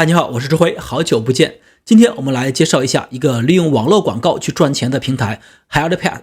嗨，你好，我是志辉，好久不见。今天我们来介绍一下一个利用网络广告去赚钱的平台 HirePad。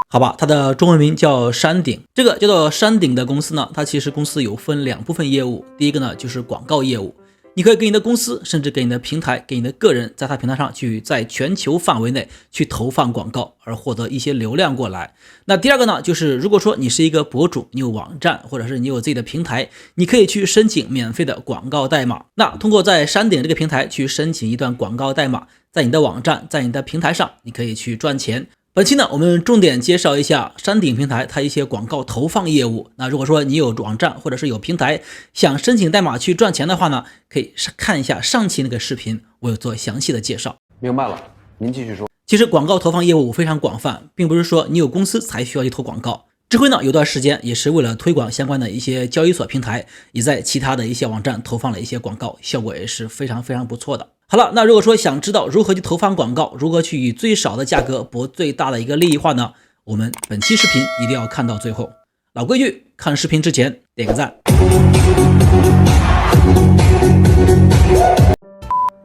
好吧，它的中文名叫山顶。这个叫做山顶的公司呢，它其实公司有分两部分业务。第一个呢就是广告业务，你可以给你的公司，甚至给你的平台，给你的个人，在它平台上去在全球范围内去投放广告，而获得一些流量过来。那第二个呢，就是如果说你是一个博主，你有网站，或者是你有自己的平台，你可以去申请免费的广告代码。那通过在山顶这个平台去申请一段广告代码，在你的网站，在你的平台上，你可以去赚钱。本期呢，我们重点介绍一下山顶平台它一些广告投放业务。那如果说你有网站或者是有平台想申请代码去赚钱的话呢，可以看一下上期那个视频，我有做详细的介绍。明白了，您继续说。其实广告投放业务非常广泛，并不是说你有公司才需要去投广告。智辉呢有段时间也是为了推广相关的一些交易所平台，也在其他的一些网站投放了一些广告，效果也是非常不错的。好了，那如果说想知道如何去投放广告，如何去以最少的价格博最大的一个利益化呢，我们本期视频一定要看到最后。老规矩，看视频之前点个赞。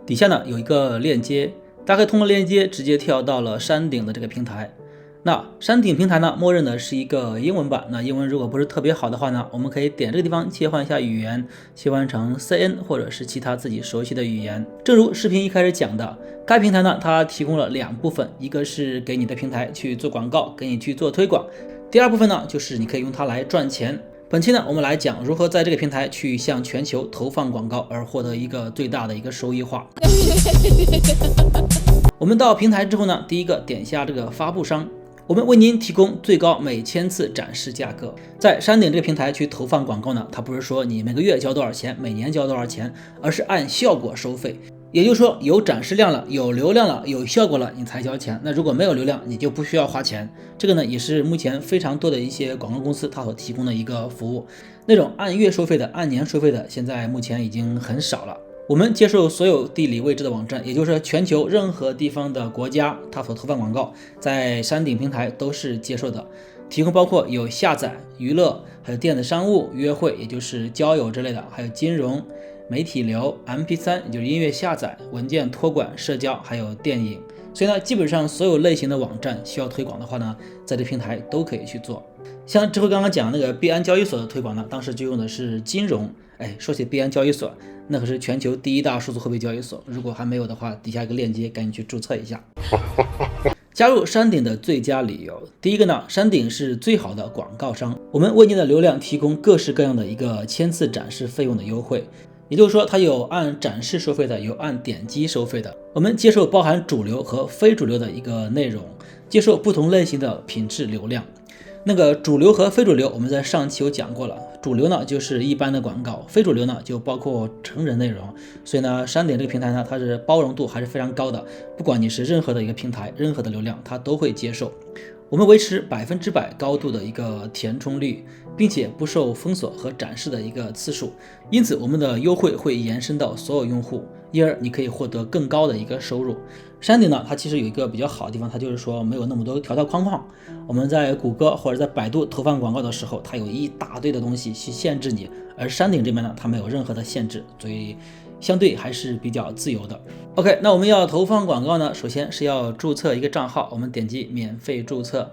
底下呢有一个链接，大家可以通过链接直接跳到了山顶的这个平台。那山顶平台呢，默认的是一个英文版。那英文如果不是特别好的话呢，我们可以点这个地方切换一下语言，切换成 CN 或者是其他自己熟悉的语言。正如视频一开始讲的，该平台呢，它提供了两部分，一个是给你的平台去做广告，给你去做推广；第二部分呢，就是你可以用它来赚钱。本期呢，我们来讲如何在这个平台去向全球投放广告，而获得一个最大的一个收益化。我们到平台之后呢，第一个点下这个发布商。我们为您提供最高每1000次展示价格。在山顶这个平台去投放广告呢，它不是说你每个月交多少钱，每年交多少钱，而是按效果收费。也就是说，有展示量了，有流量了，有效果了，你才交钱。那如果没有流量，你就不需要花钱。这个呢，也是目前非常多的一些广告公司它所提供的一个服务。那种按月收费的、按年收费的，现在目前已经很少了。我们接受所有地理位置的网站，也就是全球任何地方的国家，它所投放广告，在山顶平台都是接受的。提供包括有下载、娱乐，还有电子商务、约会，也就是交友之类的，还有金融、媒体流、MP3，也就是音乐下载、文件托管、社交，还有电影。所以呢，基本上所有类型的网站需要推广的话呢，在这平台都可以去做。像之后刚刚讲那个币安交易所的推广呢，当时就用的是金融。说起币安交易所，那可是全球第一大数字货币交易所，如果还没有的话，底下一个链接，赶紧去注册一下。加入山顶的最佳理由，第一个呢，山顶是最好的广告商，我们为您的流量提供各式各样的一个1000次展示费用的优惠。也就是说，它有按展示收费的，有按点击收费的。我们接受包含主流和非主流的一个内容，接受不同类型的品质流量。那个主流和非主流，我们在上期有讲过了。主流呢就是一般的广告，非主流呢就包括成人内容。所以呢，山顶这个平台呢，它是包容度还是非常高的，不管你是任何的一个平台，任何的流量，它都会接受。我们维持100%高度的一个填充率，并且不受封锁和展示的一个次数，因此我们的优惠会延伸到所有用户，因而你可以获得更高的一个收入。山顶呢，它其实有一个比较好的地方，它就是说没有那么多条条框框。我们在谷歌或者在百度投放广告的时候，它有一大堆的东西去限制你，而山顶这边呢，它没有任何的限制，所以相对还是比较自由的。OK， 那我们要投放广告呢，首先是要注册一个账号，我们点击免费注册。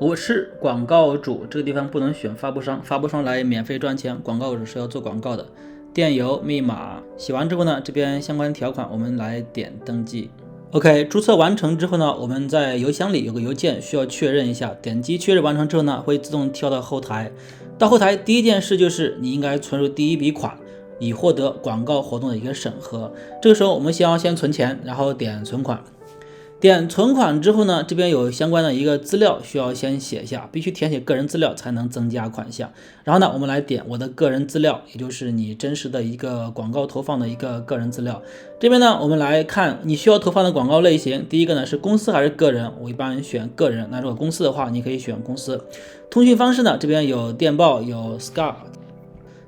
我是广告主，这个地方不能选发布商，发布商来免费赚钱，广告主是要做广告的。电邮密码写完之后呢，这边相关条款我们来点登记。OK， 注册完成之后呢，我们在邮箱里有个邮件需要确认一下，点击确认完成之后呢，会自动跳到后台。到后台第一件事就是你应该存入第一笔款，以获得广告活动的一个审核。这个时候我们先存钱，然后点存款。点存款之后呢，这边有相关的一个资料需要先写下，必须填写个人资料才能增加款项。然后呢，我们来点我的个人资料，也就是你真实的一个广告投放的一个个人资料。这边呢，我们来看你需要投放的广告类型。第一个呢是公司还是个人，我一般选个人。那如果公司的话，你可以选公司。通讯方式呢，这边有电报，有 Skype。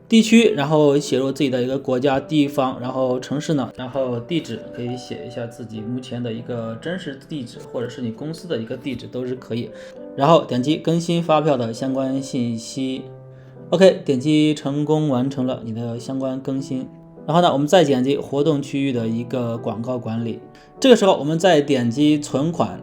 地区，然后写入自己的一个国家、地方，然后城市呢，然后地址可以写一下自己目前的一个真实地址，或者是你公司的一个地址都是可以。然后点击更新发票的相关信息。OK， 点击成功完成了你的相关更新。然后呢，我们再点击活动区域的一个广告管理。这个时候我们再点击存款。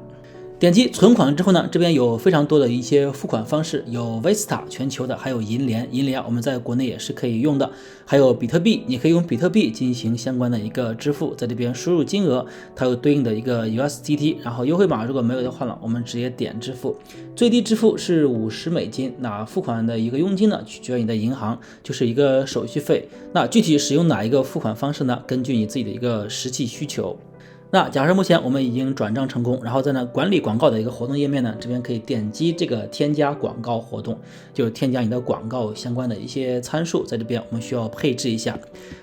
点击存款之后呢，这边有非常多的一些付款方式，有 Vista 全球的，还有银联，银联我们在国内也是可以用的，还有比特币，你可以用比特币进行相关的一个支付，在这边输入金额，它有对应的一个 USDT， 然后优惠码如果没有的话呢，我们直接点支付，最低支付是$50，那付款的一个佣金呢，取决于你的银行，就是一个手续费。那具体使用哪一个付款方式呢？根据你自己的一个实际需求。那假设目前我们已经转账成功，然后在那管理广告的一个活动页面呢，这边可以点击这个添加广告活动，就是添加你的广告相关的一些参数，在这边我们需要配置一下。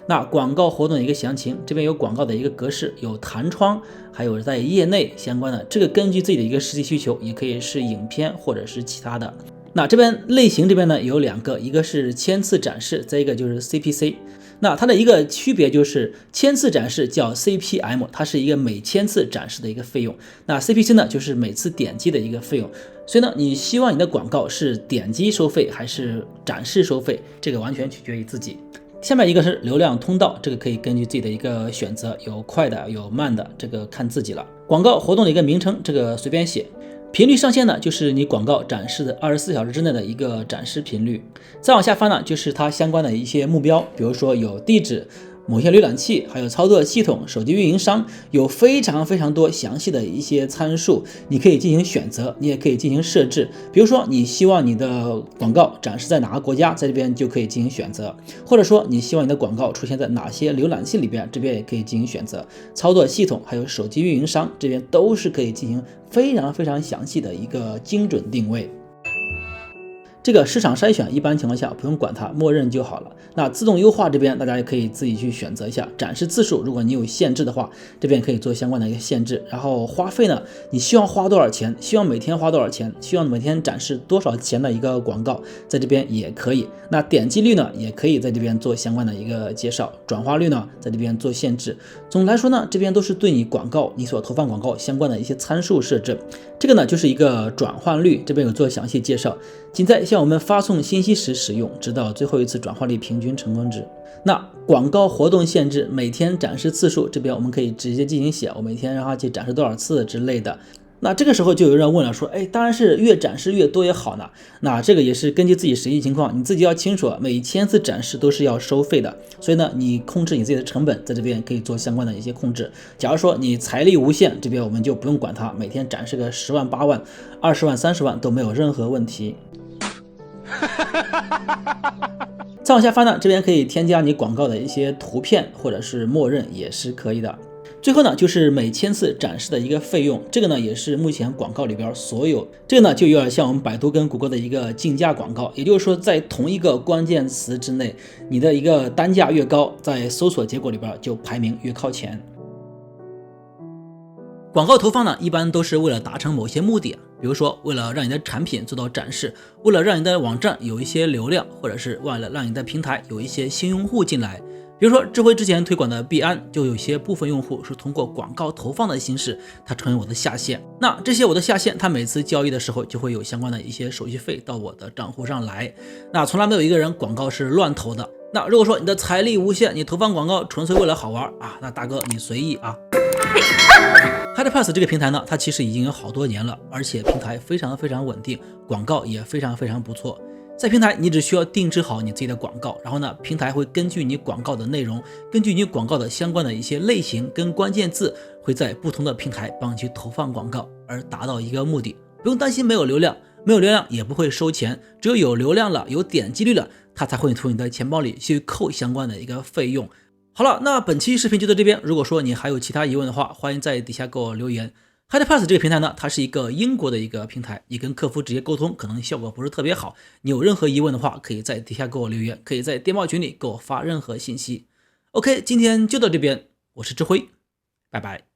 那广告活动的一个详情，这边有广告的一个格式，有弹窗，还有在页内相关的，这个根据自己的一个实际需求，也可以是影片或者是其他的。那这边类型这边呢有2个，一个是千次展示，再一个就是 CPC。那它的一个区别就是千次展示叫 CPM， 它是一个每千次展示的一个费用，那 CPC 呢就是每次点击的一个费用。所以呢，你希望你的广告是点击收费还是展示收费，这个完全取决于自己。下面一个是流量通道，这个可以根据自己的一个选择，有快的有慢的，这个看自己了。广告活动的一个名称，这个随便写。频率上限呢，就是你广告展示的24小时之内的一个展示频率。再往下翻呢，就是它相关的一些目标，比如说有地址、某些浏览器，还有操作系统、手机运营商，有非常多详细的一些参数，你可以进行选择，你也可以进行设置。比如说你希望你的广告展示在哪个国家，在这边就可以进行选择，或者说你希望你的广告出现在哪些浏览器里边，这边也可以进行选择。操作系统还有手机运营商这边都是可以进行非常详细的一个精准定位。这个市场筛选一般情况下不用管它，默认就好了。那自动优化这边大家也可以自己去选择一下，展示次数如果你有限制的话，这边可以做相关的一个限制。然后花费呢，你希望花多少钱，希望每天花多少钱，希望每天展示多少钱的一个广告，在这边也可以。那点击率呢，也可以在这边做相关的一个介绍，转化率呢，在这边做限制。总的来说呢，这边都是对你广告你所投放广告相关的一些参数设置。这个呢就是一个转换率，这边有做详细介绍，仅在向我们发送信息时使用，直到最后一次转化率平均成功值。那广告活动限制每天展示次数，这边我们可以直接进行写，我每天让它去展示多少次之类的。那这个时候就有人问了，说当然是越展示越多也好呢。那这个也是根据自己实际情况，你自己要清楚，每1000次展示都是要收费的。所以呢，你控制你自己的成本，在这边可以做相关的一些控制。假如说你财力无限，这边我们就不用管它，每天展示个10万、8万、20万、30万都没有任何问题。再往下翻呢，这边可以添加你广告的一些图片，或者是默认也是可以的。最后呢，就是每1000次展示的一个费用，这个呢也是目前广告里边所有，这个呢就有点像我们百度跟谷歌的一个竞价广告，也就是说在同一个关键词之内，你的一个单价越高，在搜索结果里边就排名越靠前。广告投放呢，一般都是为了达成某些目的，比如说为了让你的产品做到展示，为了让你的网站有一些流量，或者是为了让你的平台有一些新用户进来。比如说智慧之前推广的币安，就有一些部分用户是通过广告投放的形式，它成为我的下线。那这些我的下线，他每次交易的时候就会有相关的一些手续费到我的账户上来。那从来没有一个人广告是乱投的。那如果说你的财力无限，你投放广告纯粹为了好玩啊，那大哥你随意啊。HyderPass 这个平台呢，它其实已经有好多年了，而且平台非常稳定，广告也非常不错。在平台你只需要定制好你自己的广告，然后呢，平台会根据你广告的内容，根据你广告的相关的一些类型跟关键字，会在不同的平台帮你去投放广告，而达到一个目的。不用担心没有流量，没有流量也不会收钱，只有流量了，有点击率了，它才会从你的钱包里去扣相关的一个费用。好了，那本期视频就到这边。如果说你还有其他疑问的话，欢迎在底下给我留言。HyderPass 这个平台呢，它是一个英国的一个平台，你跟客服直接沟通可能效果不是特别好。你有任何疑问的话，可以在底下给我留言，可以在电报群里给我发任何信息。OK， 今天就到这边，我是智辉，拜拜。